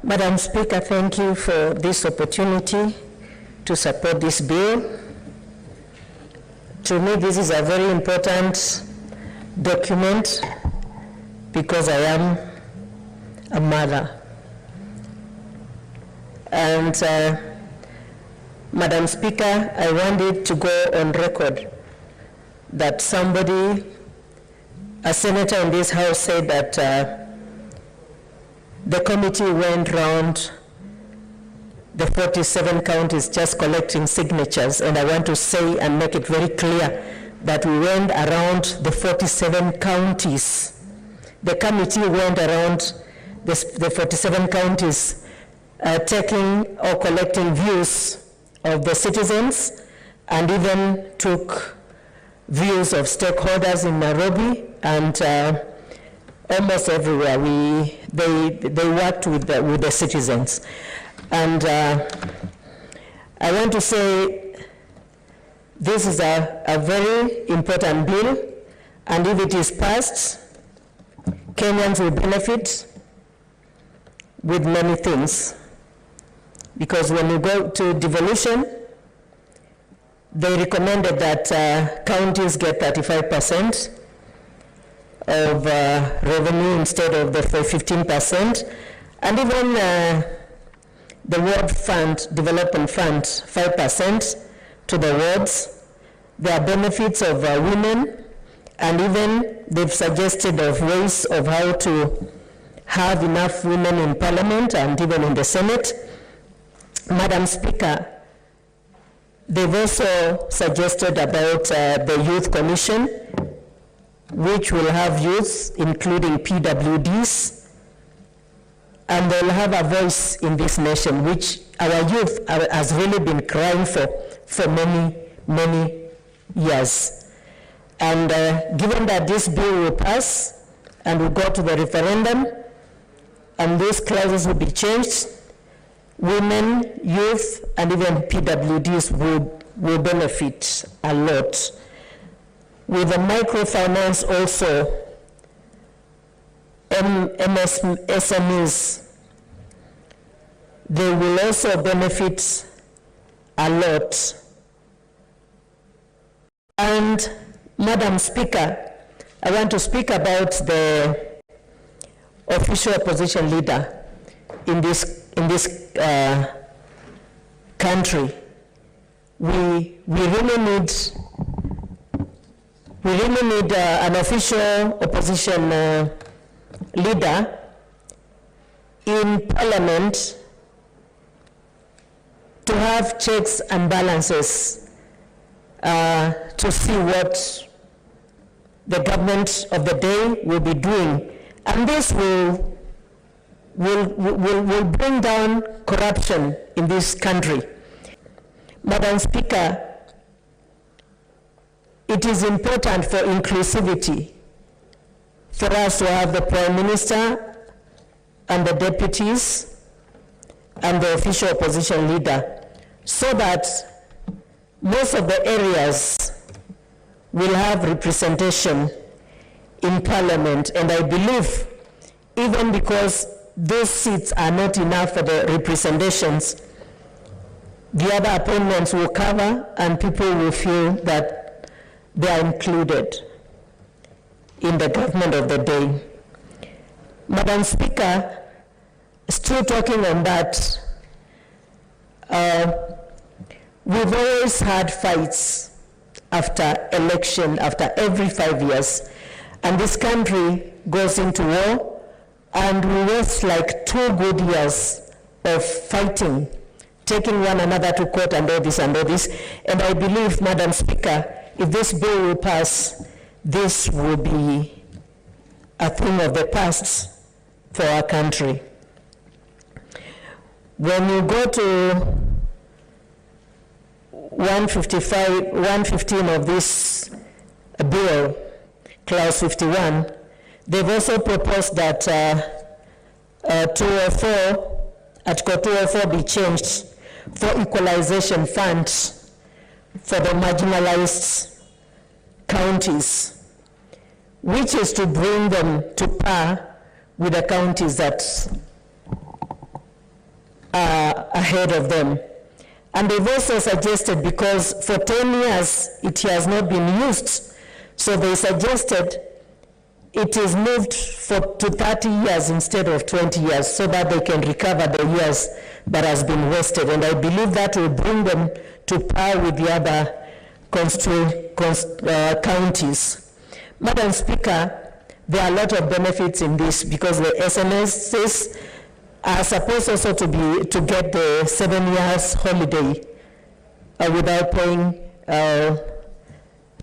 Madam Speaker, thank you for this opportunity to support this bill. To me, this is a very important document because I am a mother. And Madam Speaker, I wanted to go on record that somebody, a senator in this House, said that the committee went round the 47 counties just collecting signatures, and I want to say and make it very clear that we went around the 47 counties. The committee went around the 47 counties taking or collecting views of the citizens, and even took views of stakeholders in Nairobi, and almost everywhere they worked with the citizens. And I want to say this is a very important bill, and if it is passed, Kenyans will benefit with many things. Because when you go to devolution, they recommended that counties get 35% of revenue instead of the 15%, and even the Ward Fund, Development Fund, 5% to the wards. There are benefits of women, and even they've suggested of ways of how to have enough women in Parliament and even in the Senate. Madam Speaker, they've also suggested about the Youth Commission, which will have youth, including PWDs, and they'll have a voice in this nation, which our youth has really been crying for many, many years. And given that this bill will pass and will go to the referendum, and those clauses will be changed, women, youth, and even PWDs will benefit a lot. With the microfinance also, SMEs, they will also benefit a lot. And Madam Speaker, I want to speak about the official opposition leader in this country. We really need an official opposition leader in Parliament to have checks and balances to see what the government of the day will be doing, and this will bring down corruption in this country. Madam Speaker, it is important for inclusivity for us to have the Prime Minister and the deputies and the official opposition leader, so that most of the areas will have representation in Parliament. And I believe, even because those seats are not enough for the representations, the other appointments will cover, and people will feel that they are included in the government of the day. Madam Speaker, still talking on that, we've always had fights after election, after every 5 years, and this country goes into war, and we waste like 2 good years of fighting, taking one another to court and all this and all this. And I believe, Madam Speaker, if this bill will pass, this will be a thing of the past for our country. When you go to 115 of this bill, clause 51, they've also proposed that 204, Article 204 be changed for equalization funds for the marginalized counties, which is to bring them to par with the counties that ahead of them. And they've also suggested, because for 10 years it has not been used, so they suggested it is moved to 30 years instead of 20 years so that they can recover the years that has been wasted. And I believe that will bring them to par with the other counties. Madam Speaker, there are a lot of benefits in this, because the SMSs are supposed also to get the 7 years holiday without paying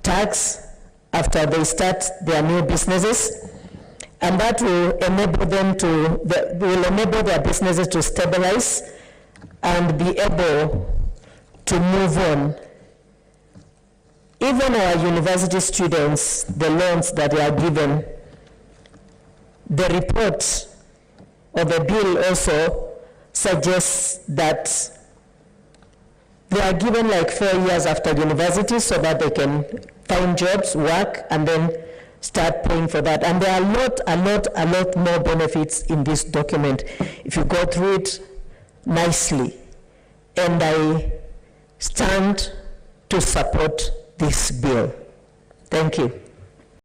tax after they start their new businesses, and that will enable them will enable their businesses to stabilize and be able to move on. Even our university students, the loans that they are given, the report or the bill also suggests that they are given like 4 years after university so that they can find jobs, work, and then start paying for that. And there are a lot more benefits in this document if you go through it nicely. And I stand to support this bill. Thank you.